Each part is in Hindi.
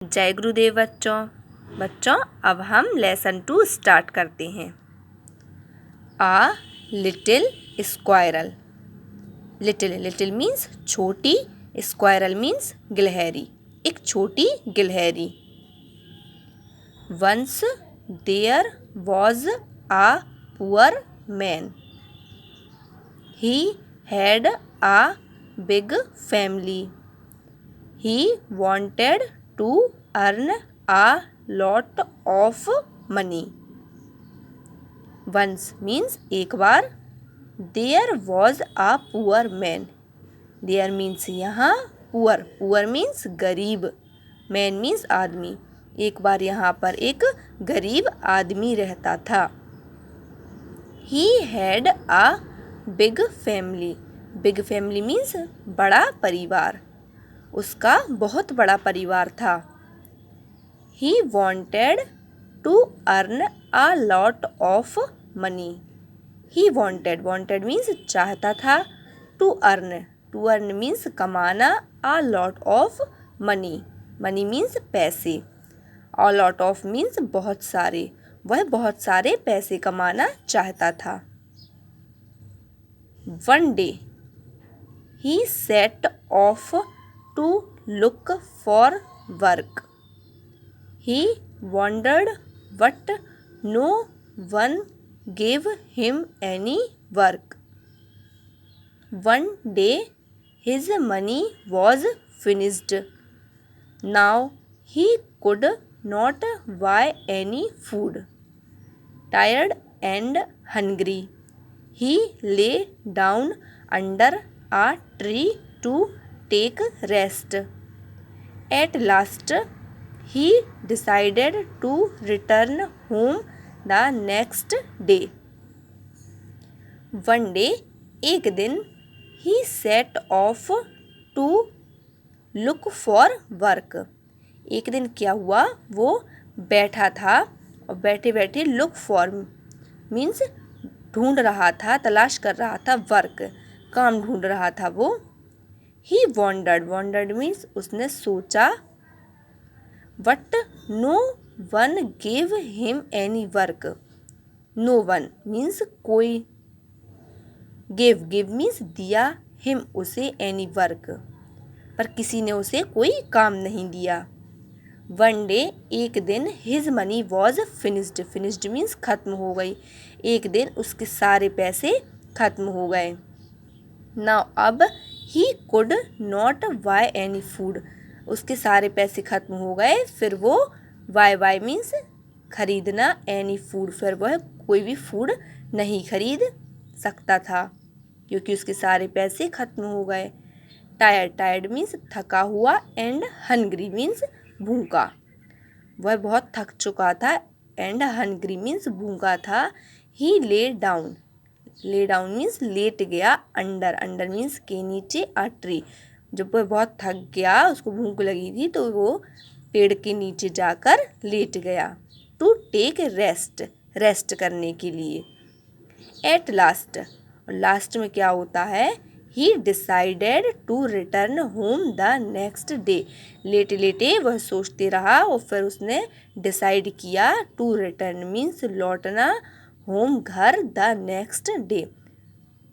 जय गुरुदेव बच्चों अब हम लेसन 2 स्टार्ट करते हैं। A little squirrel. Little means छोटी, स्क्वायरल मीन्स गिलहरी, एक छोटी गिलहरी। Once there was a poor man, he had a big family, he wanted to earn a lot of money. Once means एक बार, there was a poor man. There means यहाँ poor means गरीब, man means आदमी। एक बार यहाँ पर एक गरीब आदमी रहता था। He had a big family. Big family means बड़ा परिवार, उसका बहुत बड़ा परिवार था। He wanted to earn a lot of money. He wanted means चाहता था, to earn means कमाना, a lot of money means पैसे, a lot of means बहुत सारे, वह बहुत सारे पैसे कमाना चाहता था। One day he set off to look for work. He wondered but no one gave him any work. One day his money was finished. Now he could not buy any food. Tired and hungry, he lay down under a tree to take rest. At last he decided to return home the next day. One day एक दिन, he set off to look for work. एक दिन क्या हुआ, वो बैठा था और बैठे बैठे look for means ढूंढ रहा था, तलाश कर रहा था, वर्क काम ढूंढ रहा था वो। He wondered means उसने सोचा, but no one gave him any work. No one means कोई, gave means दिया, him उसे, any work पर किसी ने उसे कोई काम नहीं दिया। One day एक दिन, his money was finished means खत्म हो गई, एक दिन उसके सारे पैसे खत्म हो गए। Now अब he could not buy any food, उसके सारे पैसे खत्म हो गए, फिर वो buy means खरीदना, any food फिर वह कोई भी फूड नहीं खरीद सकता था क्योंकि उसके सारे पैसे खत्म हो गए। टायर्ड मीन्स थका हुआ, एंड हंग्री मीन्स भूखा, वह बहुत थक चुका था, एंड हंग्री मीन्स भूखा था। ही ले डाउन मीन्स लेट गया, अंडर मीन्स के नीचे, अ ट्री जब वह बहुत थक गया, उसको भूख लगी थी तो वो पेड़ के नीचे जाकर लेट गया। टू टेक रेस्ट करने के लिए। एट लास्ट में क्या होता है, he decided to return home the next day. लेटे वह सोचते रहा और फिर उसने डिसाइड किया, टू रिटर्न मीन्स लौटना, होम घर, द नेक्स्ट डे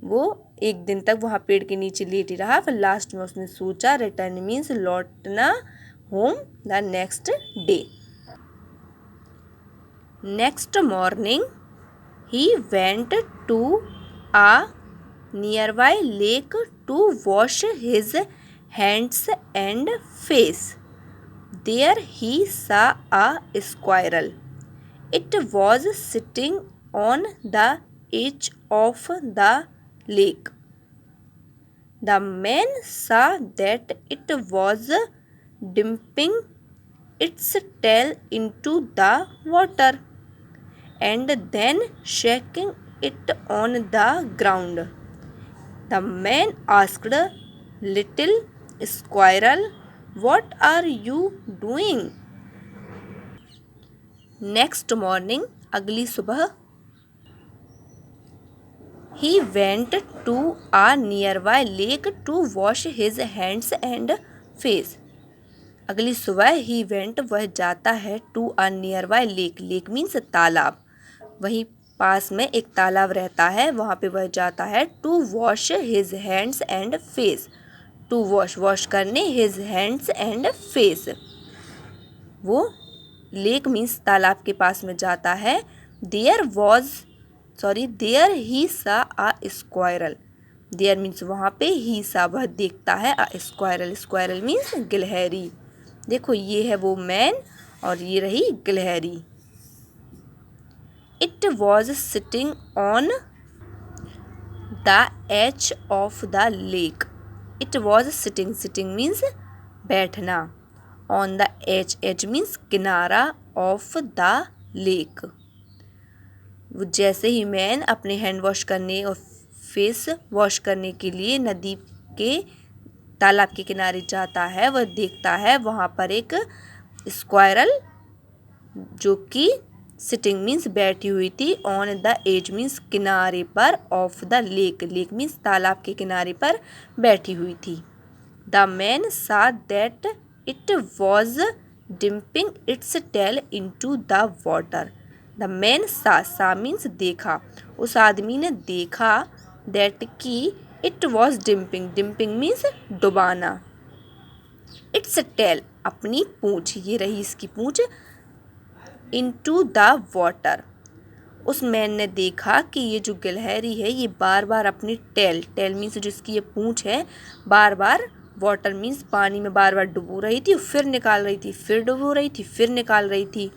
वो एक दिन तक वहाँ पेड़ के नीचे लेटे रहा, फिर लास्ट में उसने सोचा, रिटर्न मीन्स लौटना, home the next day. Next morning he went to a nearby lake to wash his hands and face. There he saw a squirrel. It was sitting on the edge of the lake. The man saw that it was dipping its tail into the water and then shaking it on the ground. The man asked, Little squirrel, what are you doing? Next morning, अगली सुबह, he went to a nearby lake to wash his hands and face. अगली सुबह ही वेंट, वह जाता है, to a nearby lake, lake means तालाब, वहीं पास में एक तालाब रहता है, वहाँ पे वह जाता है, to wash his hands and face, to wash wash करने, हिज हैंड्स एंड फेस, वो लेक मीन्स तालाब के पास में जाता है। देयर ही सा अ स्क्वायरल, देयर मीन्स वहाँ पे, ही सा वह देखता है, अ स्क्वायरल, स्क्वायरल मीन्स गिलहरी। देखो ये है वो मैन और ये रही गिलहरी। It was sitting on the edge of the lake, it was sitting, sitting means बैठना, on the edge, edge means किनारा, ऑफ द लेक, जैसे ही मैन अपने हैंड वॉश करने और फेस वॉश करने के लिए नदी के तालाब के किनारे जाता है, वह देखता है वहाँ पर एक स्क्वायरल जो कि सिटिंग मीन्स बैठी हुई थी, ऑन द एज मीन्स किनारे पर, of the lake, lake means तालाब के किनारे पर बैठी हुई थी। The man saw that it was dipping its tail into the water, the man saw means देखा, उस आदमी ने देखा, दैट की it was dipping, dipping means डुबाना, इट्स टेल अपनी पूंछ, ये रही इसकी पूंछ, इनटू द वाटर, उस मैन ने देखा कि ये जो गिलहरी है ये बार बार अपनी टेल, टेल मीन्स जो इसकी ये पूंछ है, बार बार, वाटर मीन्स पानी में बार बार डुबो रही थी, फिर निकाल रही थी, फिर डुबो रही थी, फिर निकाल रही थी।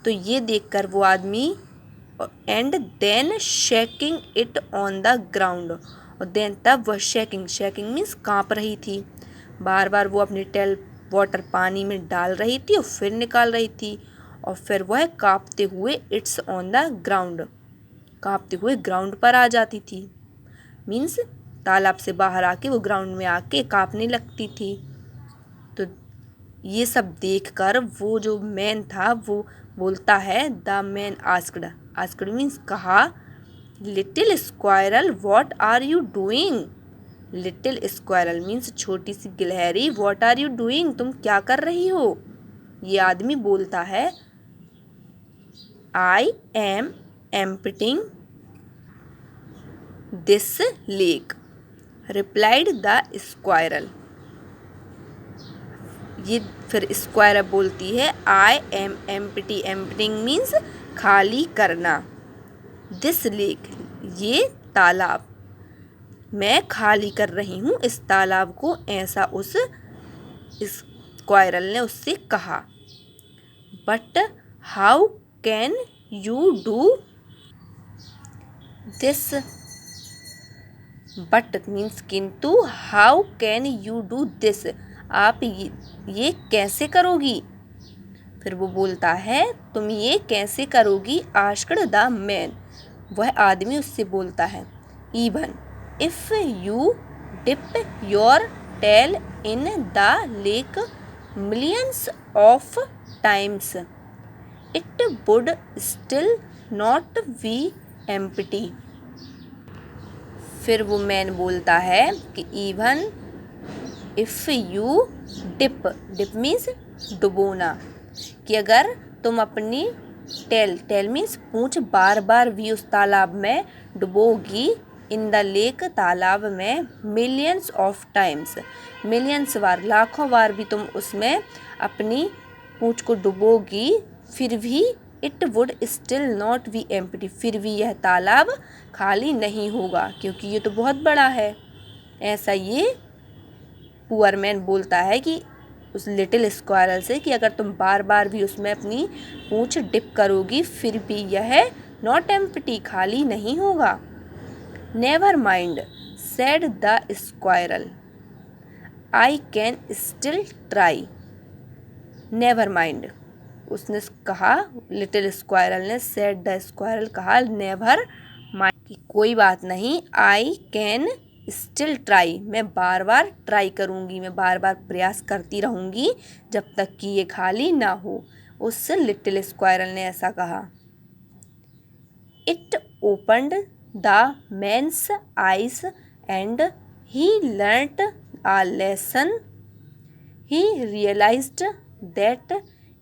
तो ये देखकर वो आदमी, and then shaking it on the ground, और देन तब वह शेकिंग, शेकिंग मीन्स काँप रही थी, बार बार वो अपनी टेल वाटर पानी में डाल रही थी और फिर निकाल रही थी, और फिर वह काँपते हुए, इट्स ऑन द ग्राउंड, काँपते हुए ग्राउंड पर आ जाती थी, मीन्स तालाब से बाहर आके वो ग्राउंड में आके काँपने लगती थी। तो ये सब देखकर वो जो मैन था वो बोलता है, the man asked, asked means कहा, little squirrel what are you doing, little squirrel means छोटी सी गिलहरी, व्हाट आर यू डूइंग तुम क्या कर रही हो। ये आदमी बोलता है, I am emptying this lake, replied the squirrel, ये फिर स्क्वायरल बोलती है, I am empty, emptying means खाली करना, दिस लेक ये तालाब, मैं खाली कर रही हूँ इस तालाब को, ऐसा उस स्क्वायरल ने उससे कहा। But how can you do this, but means किंतु, how can you do this आप ये कैसे करोगी। फिर वो बोलता है, तुम ये कैसे करोगी, आस्क्ड द मैन, वह आदमी उससे बोलता है, even if you dip your tail in the lake millions of times it would still not be empty. फिर वो मैन बोलता है कि even if you dip, dip means डुबोना, कि अगर तुम अपनी टेल, टेल मीन्स पूंछ बार बार भी उस तालाब में डुबोगी, इन द लेक तालाब में, मिलियंस ऑफ टाइम्स, मिलियंस बार, लाखों बार भी तुम उसमें अपनी पूंछ को डुबोगी, फिर भी it would still not be empty, फिर भी यह तालाब खाली नहीं होगा, क्योंकि ये तो बहुत बड़ा है। ऐसा ये पुअर मैन बोलता है कि उस लिटिल स्क्वायरल से, कि अगर तुम बार बार भी उसमें अपनी पूंछ डिप करोगी फिर भी यह नॉट एम्प्टी, खाली नहीं होगा। Never mind said the squirrel, I can still try, never mind उसने कहा, लिटिल स्क्वायरल ने, सेड द स्क्वायरल कहा, नेवर माइंड कि कोई बात नहीं, आई कैन स्टिल ट्राई मैं बार बार ट्राई करूँगी, मैं बार बार प्रयास करती रहूँगी जब तक कि ये खाली ना हो। उस लिटिल स्क्वायरल ने ऐसा कहा। It opened the man's eyes and he learnt a lesson he realized that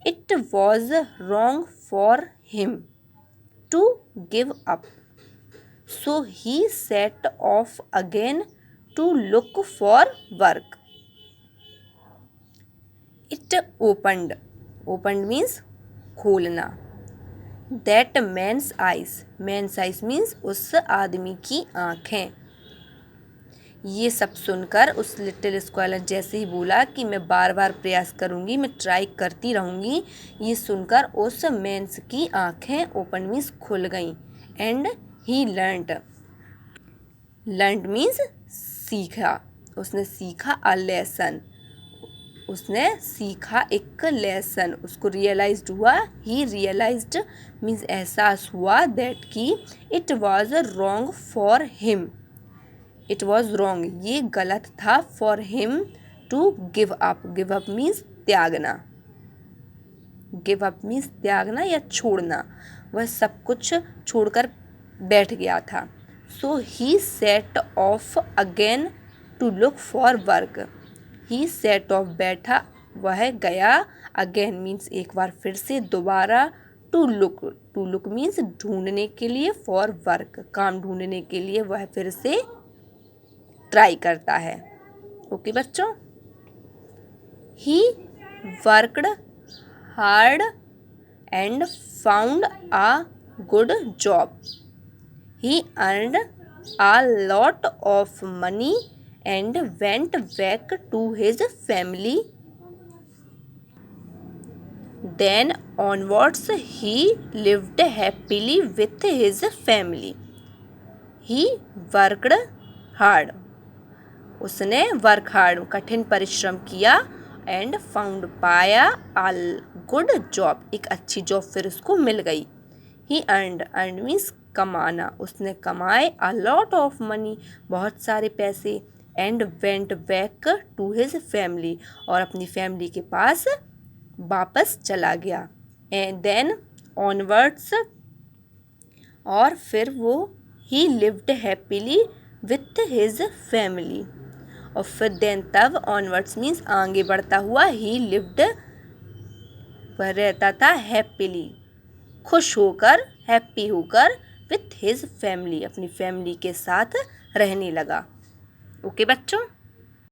it was wrong for him to give up, so he set off again to look for work. It opened means खोलना, that man's eyes means उस आदमी की आँखें। ये सब सुनकर उस लिटिल स्क्वायर जैसे ही बोला कि मैं बार बार प्रयास करूँगी, मैं ट्राई करती रहूँगी, ये सुनकर उस मैंस की आँखें ओपन मीन्स खुल गईं। एंड ही लर्नड मीन्स सीखा, उसने सीखा अ लेसन, उसने सीखा एक लेसन, उसको रियलाइज्ड हुआ, ही रियलाइज्ड मीन्स एहसास हुआ, दैट कि it was wrong for him, it was wrong ये गलत था, for him to give up means त्यागना, गिव अप मीन्स त्यागना या छोड़ना, वह सब कुछ छोड़कर बैठ गया था। So he set off again to look for work, he set off बैठा, वह गया, अगेन मीन्स एक बार फिर से, दोबारा, टू लुक मीन्स ढूंढने के लिए, फॉर वर्क काम ढूंढने के लिए वह फिर से ट्राई करता है। ओके बच्चों, he worked hard and found a good job, he earned a lot of money and went back to his family, then onwards he lived happily with his family. He worked hard, उसने वर्क हार्ड कठिन परिश्रम किया, एंड फाउंड पाया, अ गुड जॉब एक अच्छी जॉब फिर उसको मिल गई। ही अर्नड मीन्स कमाना, उसने कमाए, अ लॉट ऑफ मनी बहुत सारे पैसे, and went back to his family और अपनी फैमिली के पास वापस चला गया। एंड देन ऑनवर्ड्स और फिर वो ही lived happily with his family, और फिर देन तब ऑनवर्ड्स मीन्स आगे बढ़ता हुआ, ही लिव्ड वह रहता था हैप्पीली खुश होकर, हैप्पी होकर, विथ हिज फैमिली अपनी फैमिली के साथ रहने लगा। ओके बच्चों।